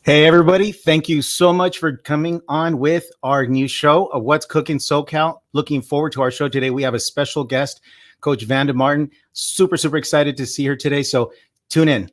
Hey, everybody. Thank you so much for coming on with our new show of What's Cooking SoCal. Looking forward to our show today. We have a special guest, Coach Vanda Martin. Super, super excited to see her today. So tune in.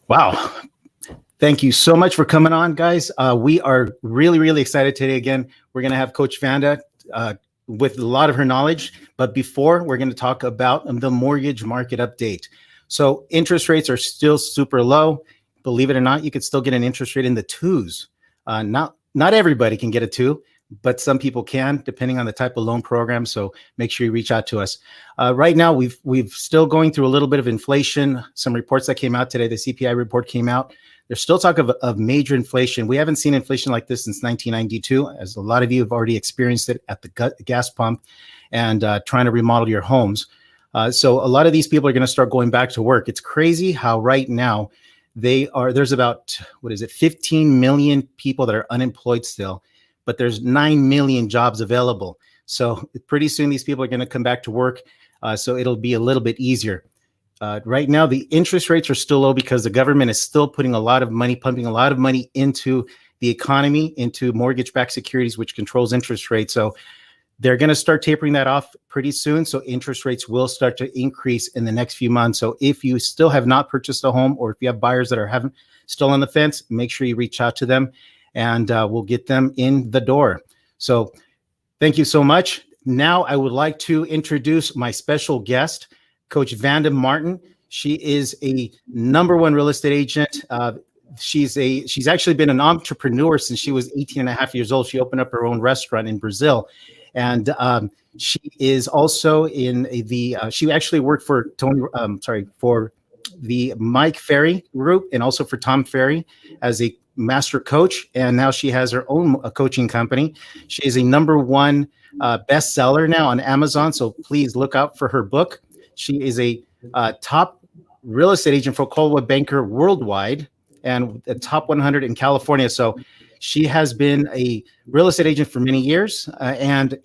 Wow. Thank you so much for coming on, guys. We are really, really excited today. Again, we're going to have Coach Vanda with a lot of her knowledge. But before, we're going to talk about the mortgage market update. So interest rates are still super low. Believe it or not, you could still get an interest rate in the twos. Not everybody can get a two, but some people can, depending on the type of loan program. So make sure you reach out to us. Right now, we've still going through a little bit of inflation. Some reports that came out today, the CPI report came out. There's still talk of major inflation. We haven't seen inflation like this since 1992, as a lot of you have already experienced it at the gas pump and trying to remodel your homes. So a lot of these people are going to start going back to work. It's crazy how right now there's about, 15 million people that are unemployed still, but there's 9 million jobs available. So pretty soon these people are going to come back to work. So it'll be a little bit easier. Right now, the interest rates are still low because the government is still putting a lot of money, pumping a lot of money into the economy, into mortgage-backed securities, which controls interest rates. So they're going to start tapering that off pretty soon. So interest rates will start to increase in the next few months. So if you still have not purchased a home, or if you have buyers that are still on the fence, make sure you reach out to them, and we'll get them in the door. So thank you so much. Now I would like to introduce my special guest, Coach Vanda Martin. She is a #1 real estate agent. She's actually been an entrepreneur since she was 18 and a half years old. She opened up her own restaurant in Brazil. And she is also in she actually worked for for the Mike Ferry group, and also for Tom Ferry as a master coach. And now she has her own coaching company. She is a #1 bestseller now on Amazon. So please look out for her book. She is a top real estate agent for Coldwell Banker worldwide, and the top 100 in California. So she has been a real estate agent for many years, and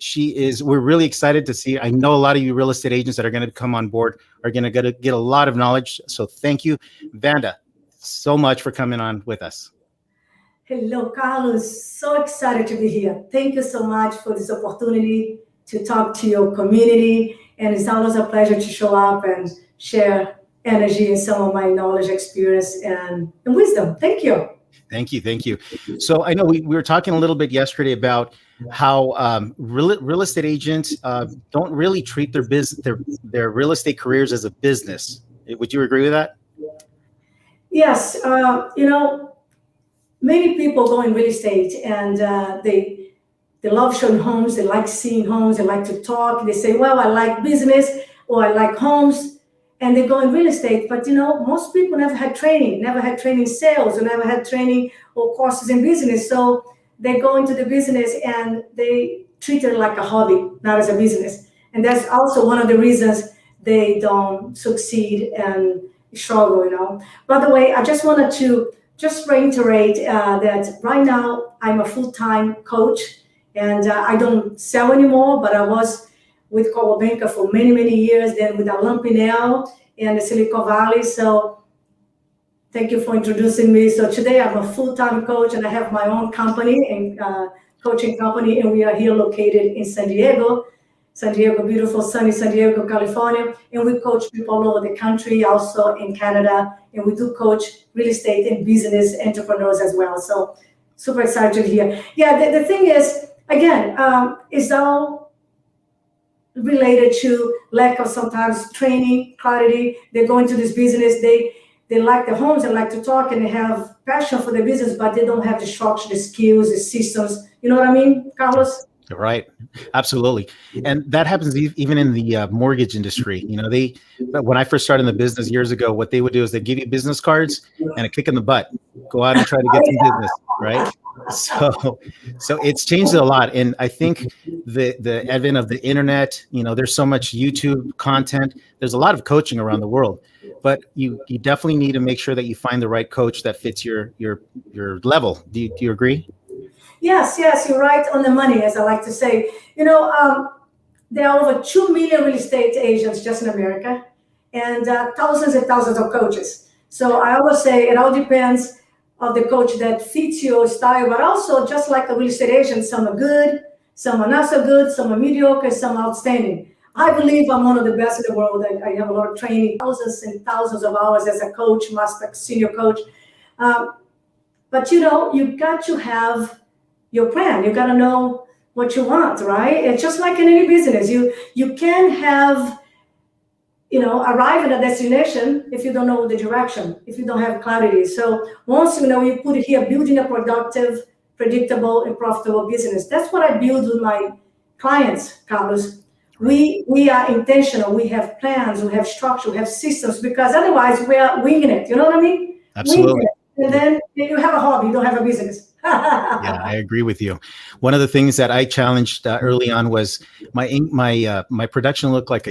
we're really excited to see. I know a lot of you real estate agents that are going to come on board are going to get a lot of knowledge. So thank you, Vanda, so much for coming on with us. Hello, Carlos. So excited to be here. Thank you so much for this opportunity to talk to your community. And it's always a pleasure to show up and share energy and some of my knowledge, experience, and wisdom. Thank you. Thank you. Thank you. So I know we were talking a little bit yesterday about how real estate agents don't really treat their real estate careers as a business. Would you agree with that? Yes. Many people go in real estate and they love showing homes. They like seeing homes. They like to talk. They say, well, I like business, or I like homes. And they go in real estate. But, most people never had training in sales, or never had training or courses in business. So they go into the business and they treat it like a hobby, not as a business. And that's also one of the reasons they don't succeed and struggle, By the way, I just wanted to reiterate that right now I'm a full-time coach, and I don't sell anymore, but I was with Coldwell Banker for many, many years, then with Alan Pinel in the Silicon Valley. So thank you for introducing me. So today I'm a full-time coach, and I have my own company, and coaching company, and we are here located in San Diego, beautiful sunny San Diego, California. And we coach people all over the country, also in Canada, and we do coach real estate and business entrepreneurs as well. So super excited to hear. Yeah, the thing is, again, is all related to lack of sometimes training, clarity. They go into this business, they like the homes, they like to talk, and they have passion for the business, but they don't have the structure, the skills, the systems. You know what I mean, Carlos? Right. Absolutely. And that happens even in the mortgage industry. When I first started in the business years ago, what they would do is they'd give you business cards and a kick in the butt, go out and try to get some business. Right. So it's changed a lot. And I think the advent of the internet, there's so much YouTube content. There's a lot of coaching around the world, but you definitely need to make sure that you find the right coach that fits your level. Do you agree? Yes, you're right on the money, as I like to say. There are over 2 million real estate agents just in America, and thousands and thousands of coaches. So I always say it all depends on the coach that fits your style, but also just like a real estate agent, some are good, some are not so good, some are mediocre, some are outstanding. I believe I'm one of the best in the world. I have a lot of training, thousands and thousands of hours as a coach, master, senior coach. But you got to have your plan. You got to know what you want, right? It's just like in any business. You can have, arrive at a destination if you don't know the direction, if you don't have clarity. So once you put it here, building a productive, predictable, and profitable business. That's what I build with my clients, Carlos. We are intentional. We have plans. We have structure. We have systems. Because otherwise, we are winging it. You know what I mean? Absolutely. Winging it. And then you have a hobby. You don't have a business. Yeah, I agree with you. One of the things that I challenged early on was my production looked like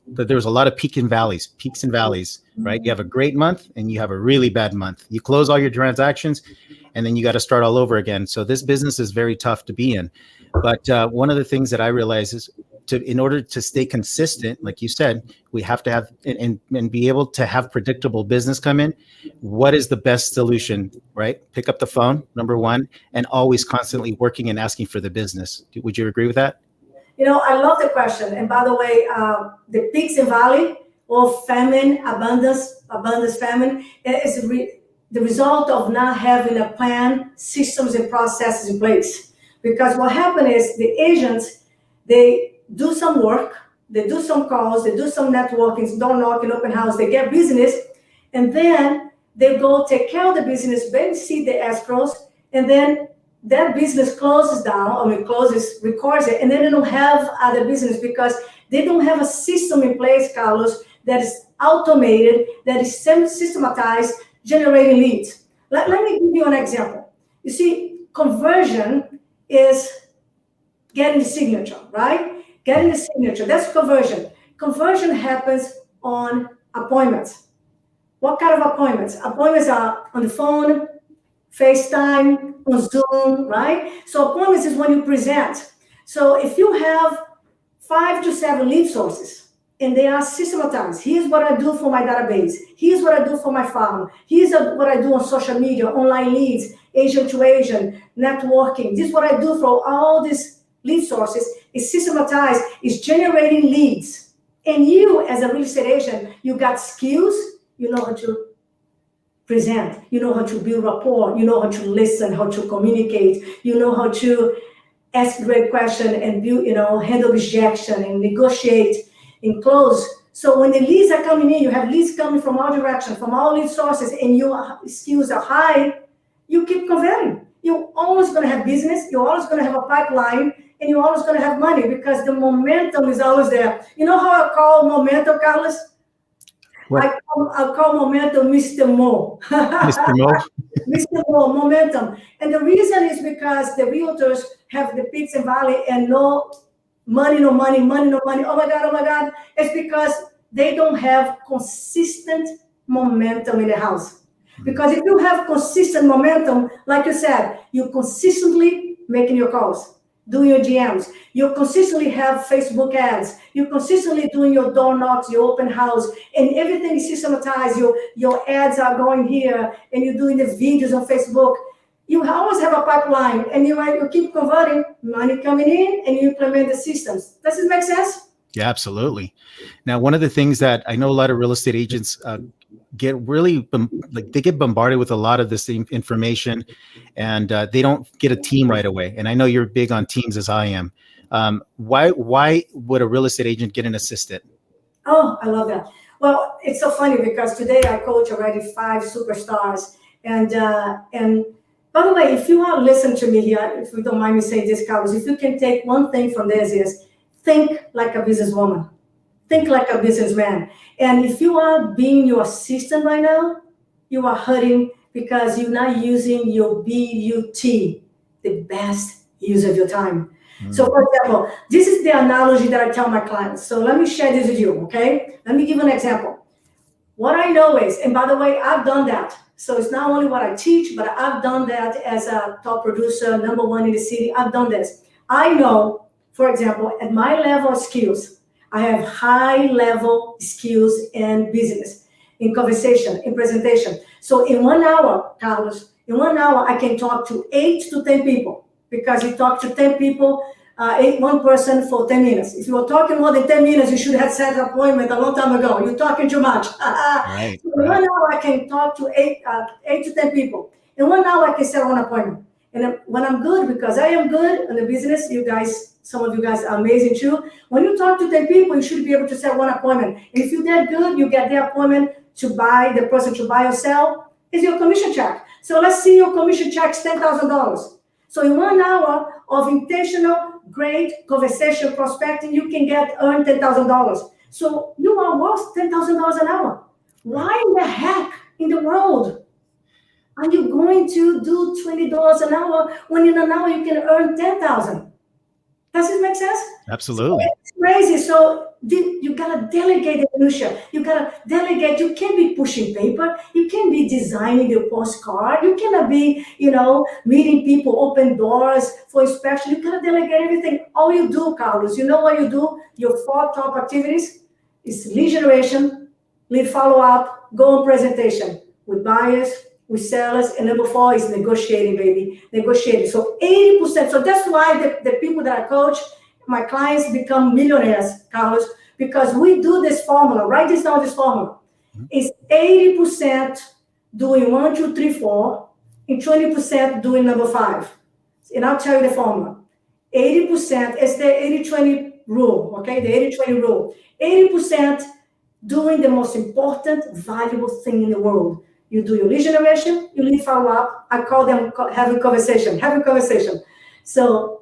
but there was a lot of peaks and valleys, right? You have a great month and you have a really bad month. You close all your transactions and then you got to start all over again. So this business is very tough to be in. But one of the things that I realized is in order to stay consistent, like you said, we have to have and be able to have predictable business come in. What is the best solution, right? Pick up the phone, number one, and always constantly working and asking for the business. Would you agree with that? I love the question. And by the way, the peaks and valley or famine, abundance, famine is the result of not having a plan, systems, and processes in place. Because what happened is the agents, they do some work, they do some calls, they do some networking, door knocking, open house, they get business, and then they go take care of the business, babysit the escrows, and then that business closes down, records it, and then they don't have other business because they don't have a system in place, Carlos, that is automated, that is systematized, generating leads. Let me give you an example. You see, conversion is getting the signature, right? Getting the signature, that's conversion. Conversion happens on appointments. What kind of appointments? Appointments are on the phone, FaceTime, on Zoom, right? So appointments is when you present. So if you have 5 to 7 lead sources and they are systematized, here's what I do for my database, here's what I do for my farm, here's what I do on social media, online leads, agent to agent, networking. This is what I do for all these lead sources. Is systematized, is generating leads. And you, as a real estate agent, you got skills, you know how to present, you know how to build rapport, you know how to listen, how to communicate, you know how to ask great questions and build, handle rejection and negotiate and close. So when the leads are coming in, you have leads coming from all directions, from all lead sources, and your skills are high, you keep converting. You're always going to have business, you're always going to have a pipeline, and you're always going to have money because the momentum is always there. You know how I call momentum, Carlos? What? I call momentum Mr. Mo. Mr. Mo? Mr. Mo, momentum. And the reason is because the realtors have the peaks and valley and no money. Oh my God. It's because they don't have consistent momentum in the house. Because if you have consistent momentum, like you said, you consistently making your calls, doing your GMs, you consistently have Facebook ads, you consistently doing your door knocks, your open house, and everything is systematized. Your ads are going here, and you're doing the videos on Facebook. You always have a pipeline, and you keep converting, money coming in, and you implement the systems. Does it make sense? Yeah, absolutely. Now, one of the things that I know a lot of real estate agents get really they get bombarded with a lot of this information, and they don't get a team right away. And I know you're big on teams, as I am. Why would a real estate agent get an assistant? Oh, I love that. Well, it's so funny because today I coach already 5 superstars, and by the way, if you want to listen to me here, if you don't mind me saying this, Carlos, if you can take one thing from this is think like a businesswoman. Think like a businessman. And if you are being your assistant right now, you are hurting because you're not using your BUT, the best use of your time. So for example, this is the analogy that I tell my clients. So let me share this with you, okay? Let me give you an example. What I know is, and by the way, I've done that. So it's not only what I teach, but I've done that as a top producer, #1 in the city. I've done this. I know, for example, at my level of skills, I have high level skills in business, in conversation, in presentation. So in 1 hour, Carlos, in 1 hour, I can talk to 8 to 10 people, because you talk to 10 people, one person for 10 minutes. If you were talking more than 10 minutes, you should have set an appointment a long time ago. You're talking too much. Right, So in 1 hour, I can talk to 8 to 10 people. In 1 hour, I can set one appointment. And when I'm good, because I am good in the business, you guys, some of you guys are amazing too. When you talk to 10 people, you should be able to set one appointment. And if you're that good, you get the appointment to buy, the person to buy or sell is your commission check. So let's see your commission check's $10,000. So in 1 hour of intentional, great conversation prospecting, you can earn $10,000. So you are worth $10,000 an hour. Why in the heck in the world are you going to do $20 an hour when in an hour you can earn 10,000? Does it make sense? Absolutely. So it's crazy. So you gotta delegate the minutia. You gotta delegate. You can't be pushing paper. You can't be designing your postcard. You cannot be, meeting people, open doors for inspection. You gotta delegate everything. All you do, Carlos, you know what you do? Your 4 top activities is lead generation, lead follow-up, go on presentation with buyers, with sellers, and #4 is negotiating, baby. Negotiating. So 80%. So that's why the people that I coach, my clients become millionaires, Carlos, because we do this formula. Write this down, this formula. It's 80% doing 1, 2, 3, 4, and 20% doing #5. And I'll tell you the formula. 80% is the 80-20 rule, okay? The 80-20 rule. 80% doing the most important, valuable thing in the world. You do your lead generation, you lead follow-up. I call them having conversation. So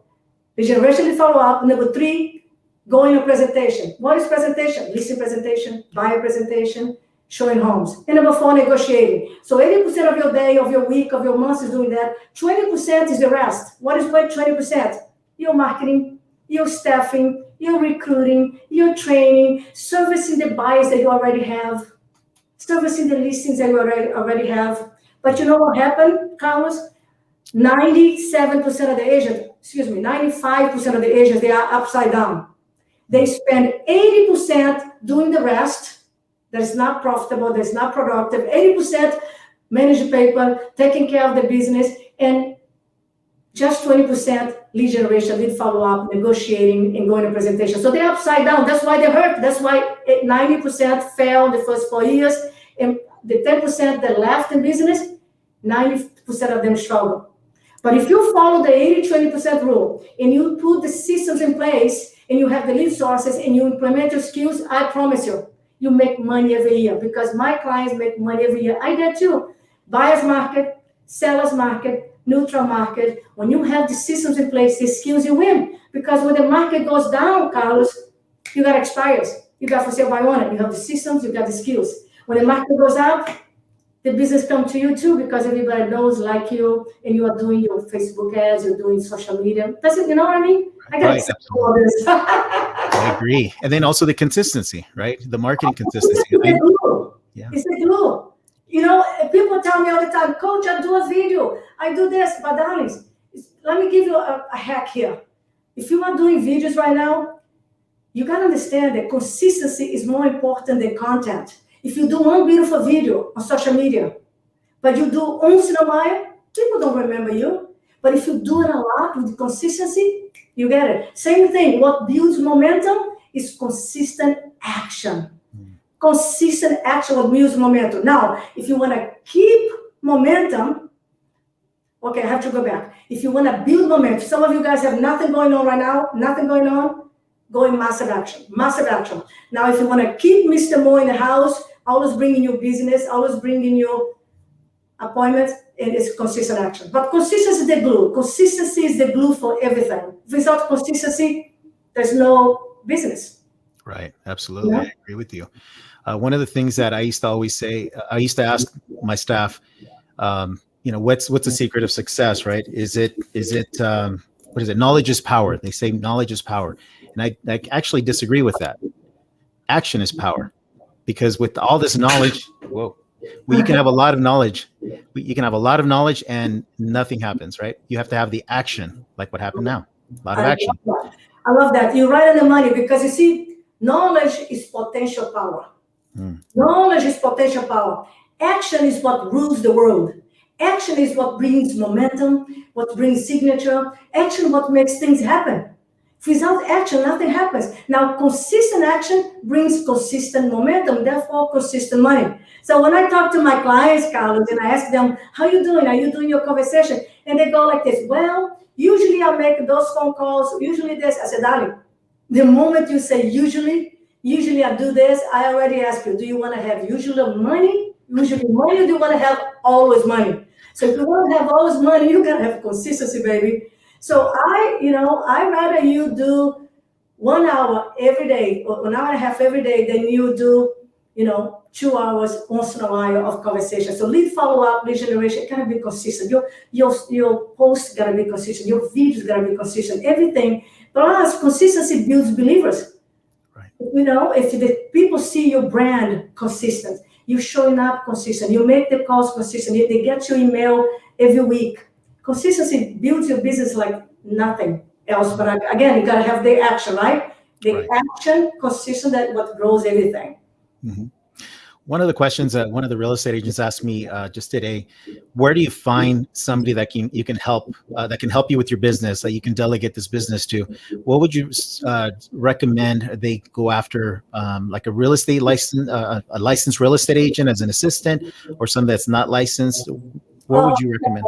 lead generation, lead follow-up. #3, going on presentation. What is presentation? Listing presentation, buyer presentation, showing homes. And #4, negotiating. So 80% of your day, of your week, of your month is doing that. 20% is the rest. What is 20%? Your marketing, your staffing, your recruiting, your training, servicing the buyers that you already have, servicing the listings that you already have. But you know what happened, Carlos? 97% of the agents, 95% of the agents, they are upside down. They spend 80% doing the rest. That is not profitable, that's not productive. 80% manage paper, taking care of the business, and just 20% lead generation, lead follow-up, negotiating, and going to presentation. So they're upside down. That's why they hurt. That's why 90% fail in the first 4 years. And the 10% that left in business, 90% of them struggle. But if you follow the 80-20% rule, and you put the systems in place, and you have the lead sources, and you implement your skills, I promise you, you make money every year. Because my clients make money every year. I did too. Buyer's market, seller's market, neutral market. When you have the systems in place, the skills, you win. Because when the market goes down, Carlos, you got expires. You got for sale by owner. You have the systems, you got the skills. When the market goes up, the business comes to you too, because everybody knows, like you, and you are doing your Facebook ads, you're doing social media. That's it, you know what I mean? I got to all this. I agree. And then also the consistency, right? The marketing consistency. It's a glue. Yeah. It's a glue. People tell me all the time, Coach, I do a video. I do this, but darlings, let me give you a hack here. If you are doing videos right now, you got to understand that consistency is more important than content. If you do one beautiful video on social media, but you do once in a while, people don't remember you. But if you do it a lot with consistency, you get it. Same thing. What builds momentum is consistent action. Consistent action what builds momentum. Now, if you want to keep momentum, okay, I have to go back. If you want to build momentum, some of you guys have nothing going on right now, go in massive action. Massive action. Now, if you want to keep Mr. Mo in the house, always bringing you business, always bringing you appointments, and it's consistent action. But consistency is the glue. Consistency is the glue for everything. Without consistency, there's no business. Right. Absolutely. Yeah. I agree with you. One of the things that I used to always say, I used to ask my staff, what's the secret of success, right? Is it what is it? Knowledge is power. They say knowledge is power. And I actually disagree with that. Action is power, because with all this knowledge, well, you can have a lot of knowledge. You can have a lot of knowledge and nothing happens, right? You have to have the action, like what happened now. A lot of action. I love that. You're right on the money, because you see, knowledge is potential power. Knowledge is potential power. Action is what rules the world. Action is what brings momentum, what brings signature. Action, what makes things happen. Without action, nothing happens. Now, consistent action brings consistent momentum, therefore consistent money. So when I talk to my clients, Carlos, and I ask them, how you doing? Are you doing your conversation? And they go like this, well, usually I make those phone calls, usually this. I said, darling, the moment you say usually I do this, I already ask you, do you want to have usually money, or do you want to have always money? So if you want to have always money, you got to have consistency, baby. So I rather you do 1 hour every day, or 1 hour and a half every day, than you do, 2 hours once in a while of conversation. So lead follow-up, lead generation, gotta be consistent. Your posts gotta be consistent. Your videos gotta be consistent. Everything. Plus, consistency builds believers. Right. If the people see your brand consistent, you showing up consistent, you make the calls consistent, they get your email every week. Consistency builds your business like nothing else. But again, you gotta have the action, right? The action, consistent, that what grows everything. Mm-hmm. One of the questions that one of the real estate agents asked me just today, where do you find somebody that you can help that can help you with your business, that you can delegate this business to? What would you recommend they go after, like a real estate license, a licensed real estate agent as an assistant, or somebody that's not licensed? What would you recommend?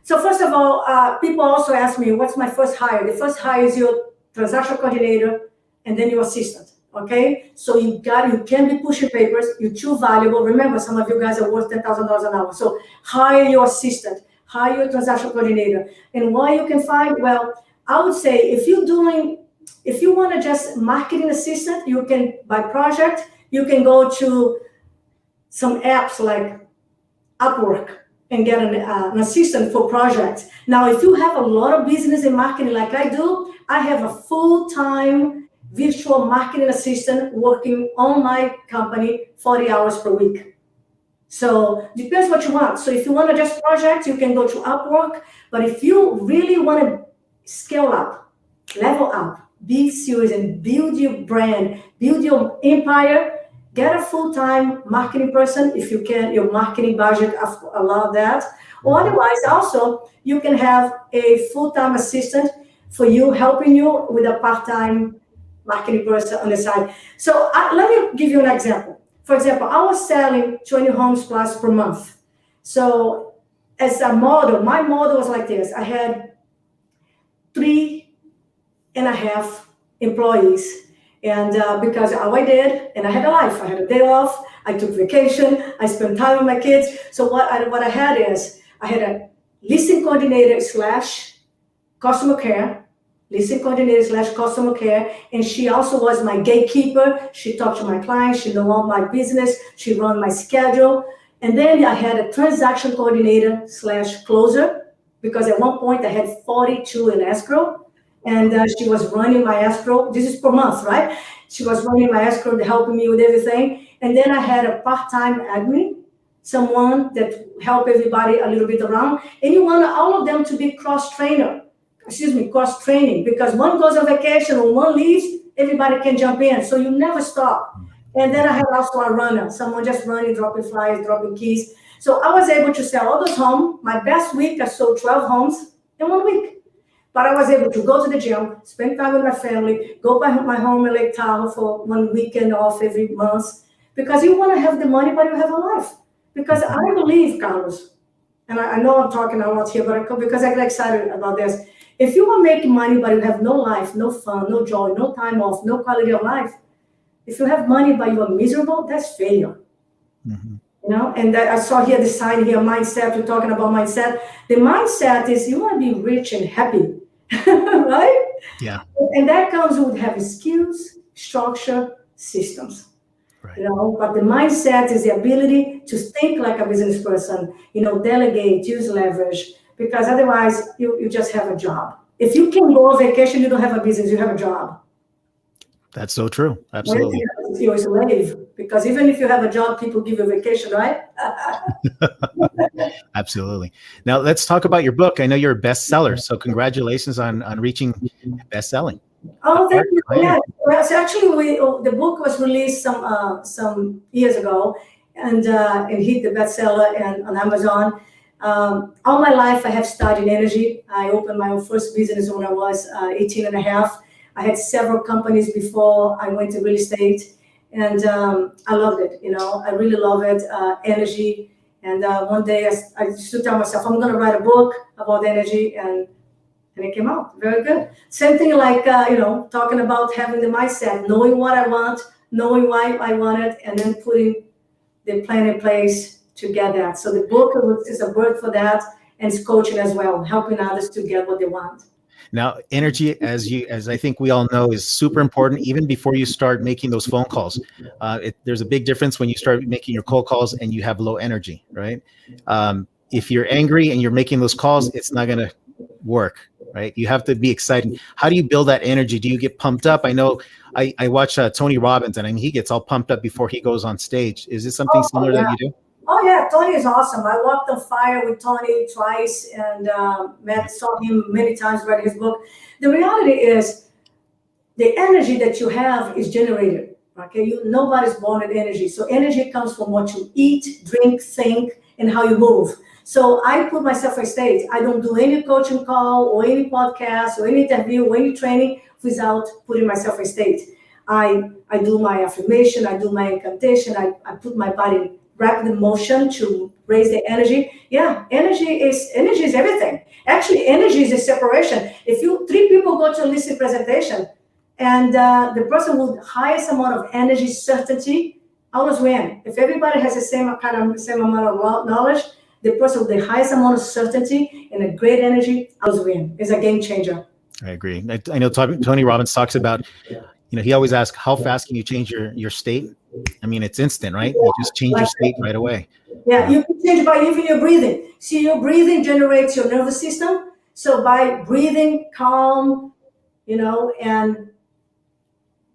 So first of all, people also ask me, what's my first hire? The first hire is your transaction coordinator and then your assistant. Okay, so you can be pushing papers. You're too valuable. Remember, some of you guys are worth $10,000 an hour. So hire your assistant, hire your transaction coordinator. And why you can find, well, I would say if you want to just marketing assistant, you can, by project, you can go to some apps like Upwork and get an assistant for projects. Now, if you have a lot of business in marketing like I do, I have a full-time virtual marketing assistant working on my company 40 hours per week. So depends what you want. So if you want to just project, you can go to Upwork. But if you really want to scale up, level up, be serious and build your brand, build your empire, get a full-time marketing person if you can. Your marketing budget allow that. Or otherwise, also, you can have a full-time assistant for you, helping you with a part-time marketing person on the side. So let me give you an example. For example, I was selling 20 homes plus per month. So as a model, my model was like this. I had 3.5 employees. And because how I did, and I had a life. I had a day off. I took vacation. I spent time with my kids. So what I had is, I had a listing coordinator / customer care, listing coordinator / customer care, and she also was my gatekeeper. She talked to my clients, she knew all my business, she ran my schedule. And then I had a transaction coordinator / closer, because at one point I had 42 in escrow, and she was running my escrow. This is per month, right? She was running my escrow, helping me with everything. And then I had a part-time admin, someone that helped everybody a little bit around. And you want all of them to be cross-training, because one goes on vacation or one leaves, everybody can jump in. So you never stop. And then I had also a runner, someone just running, dropping flyers, dropping keys. So I was able to sell all those homes. My best week, I sold 12 homes in 1 week. But I was able to go to the gym, spend time with my family, go by my home in Lake Tahoe for 1 weekend off every month. Because you want to have the money, but you have a life. Because I believe, Carlos, and I know I'm talking a lot here, but because I get excited about this. If you are making money, but you have no life, no fun, no joy, no time off, no quality of life, if you have money, but you are miserable, that's failure. And I saw here the sign here, mindset, we're talking about mindset. The mindset is you want to be rich and happy, right? Yeah. And that comes with having skills, structure, systems. Right. But the mindset is the ability to think like a business person, delegate, use leverage, because otherwise you just have a job. If you can go on vacation, you don't have a business, you have a job. That's so true. Absolutely. You're a slave, because even if you have a job, people give you a vacation, right? Absolutely. Now let's talk about your book. I know you're a bestseller, so congratulations on reaching best-selling. Oh, thank you. Yeah. Well, so actually, the book was released some years ago, and it hit the bestseller and on Amazon. All my life, I have studied energy. I opened my own first business when I was 18 and a half. I had several companies before I went to real estate, and I loved it. I really love it, energy. And one day I used to tell myself, I'm going to write a book about energy, and it came out very good. Same thing like, talking about having the mindset, knowing what I want, knowing why I want it, and then putting the plan in place to get that. So the book is a birth for that, and it's coaching as well, helping others to get what they want. Now, energy, as I think we all know, is super important even before you start making those phone calls. There's a big difference when you start making your cold calls and you have low energy, right? If you're angry and you're making those calls, it's not going to work, right? You have to be excited. How do you build that energy? Do you get pumped up? I know I watch Tony Robbins, and I mean, he gets all pumped up before he goes on stage. Is this something similar that you do? Oh yeah, Tony is awesome. I walked on fire with Tony twice, and saw him many times, read his book. The reality is, the energy that you have is generated. Okay, nobody's born with energy. So energy comes from what you eat, drink, think, and how you move. So I put myself on stage. I don't do any coaching call or any podcast or any interview or any training without putting myself on stage. I do my affirmation, I do my incantation, I put my body in rapid motion to raise the energy. Yeah, energy is everything. Actually, energy is a separation. If three people go to a listing presentation, and the person with highest amount of energy certainty always win. If everybody has the same amount of knowledge, the person with the highest amount of certainty and a great energy always win. It's a game changer. I agree. I know Tony Robbins talks about, he always asks, how fast can you change your state? I mean, it's instant, right? You just change your state right away. Yeah, you can change by even your breathing. See, your breathing generates your nervous system. So by breathing calm, and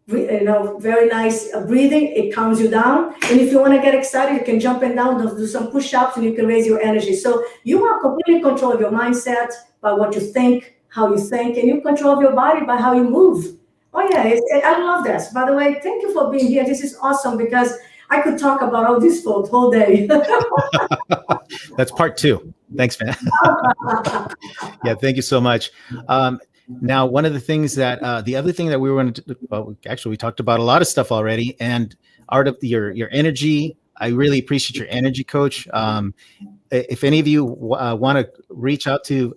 very nice breathing, it calms you down. And if you want to get excited, you can jump and down, do some push-ups, and you can raise your energy. So you are completely in control of your mindset by what you think, how you think, and you control your body by how you move. Oh yeah, I love this. By the way, thank you for being here. This is awesome, because I could talk about all this for the whole day. That's part 2. Thanks, man. Yeah, thank you so much. Now, one of the things that the other thing that we were going to, we talked about a lot of stuff already, and art of your energy. I really appreciate your energy, Coach. If any of you want to reach out to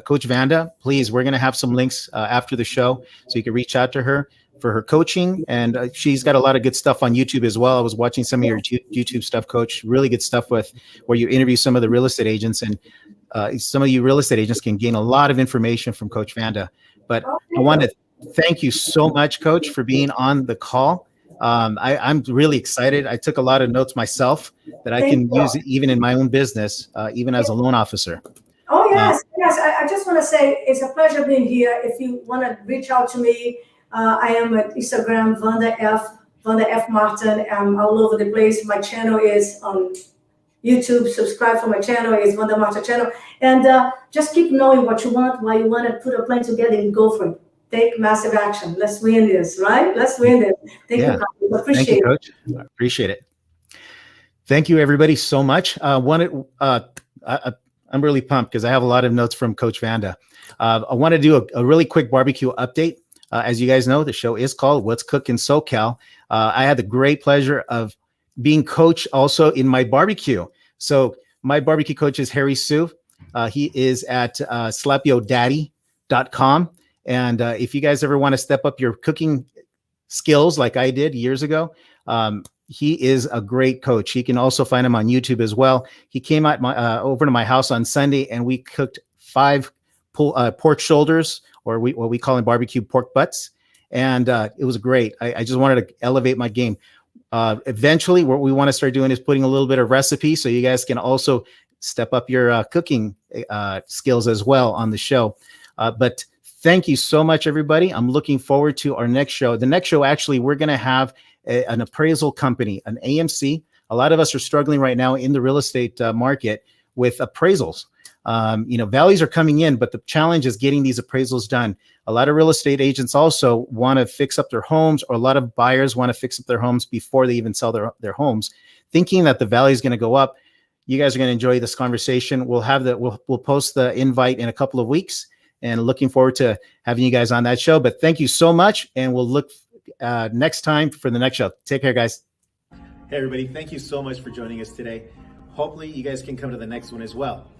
Coach Vanda, please, we're going to have some links after the show, so you can reach out to her for her coaching. And she's got a lot of good stuff on YouTube as well. I was watching some of your YouTube stuff, Coach. Really good stuff where you interview some of the real estate agents, and some of you real estate agents can gain a lot of information from Coach Vanda. But I want to thank you so much, Coach, for being on the call. I'm really excited. I took a lot of notes myself that I can use even in my own business, even as a loan officer. Oh, yes. I just want to say it's a pleasure being here. If you want to reach out to me, I am at Instagram, Vanda F. Martin. I'm all over the place. My channel is on YouTube. Subscribe for my channel. It's Vanda Martin channel. And just keep knowing what you want, why you want to put a plan together, and go for it. Take massive action. Let's win this, right? Let's win this. Thank you, Coach. Appreciate Thank you, Coach. I appreciate it. Thank you, everybody, so much. I'm really pumped because I have a lot of notes from Coach Vanda. I want to do a really quick barbecue update. As you guys know, the show is called What's Cookin' SoCal. I had the great pleasure of being coach also in my barbecue. So my barbecue coach is Harry Sue. He is at slapiodaddy.com. And if you guys ever want to step up your cooking skills like I did years ago, he is a great coach. You can also find him on YouTube as well. He came out over to my house on Sunday, and we cooked 5 pork shoulders, or what we call in barbecue pork butts. And it was great. I just wanted to elevate my game. Eventually, what we want to start doing is putting a little bit of recipe, so you guys can also step up your cooking skills as well on the show. But Thank you so much, everybody. I'm looking forward to our next show. The next show, actually, we're going to have an appraisal company, an AMC. A lot of us are struggling right now in the real estate market with appraisals. Values are coming in, but the challenge is getting these appraisals done. A lot of real estate agents also want to fix up their homes, or a lot of buyers want to fix up their homes before they even sell their homes, thinking that the value is going to go up. You guys are going to enjoy this conversation. We'll post the invite in a couple of weeks, and looking forward to having you guys on that show. But thank you so much, and we'll look next time for the next show. Take care, guys. Hey, everybody. Thank you so much for joining us today. Hopefully, you guys can come to the next one as well.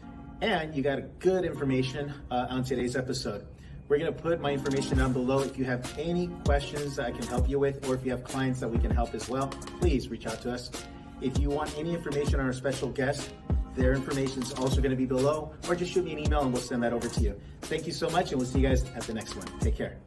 And you got good information on today's episode. We're going to put my information down below. If you have any questions that I can help you with, or if you have clients that we can help as well, please reach out to us. If you want any information on our special guest, their information is also going to be below, or just shoot me an email and we'll send that over to you. Thank you so much, and we'll see you guys at the next one. Take care.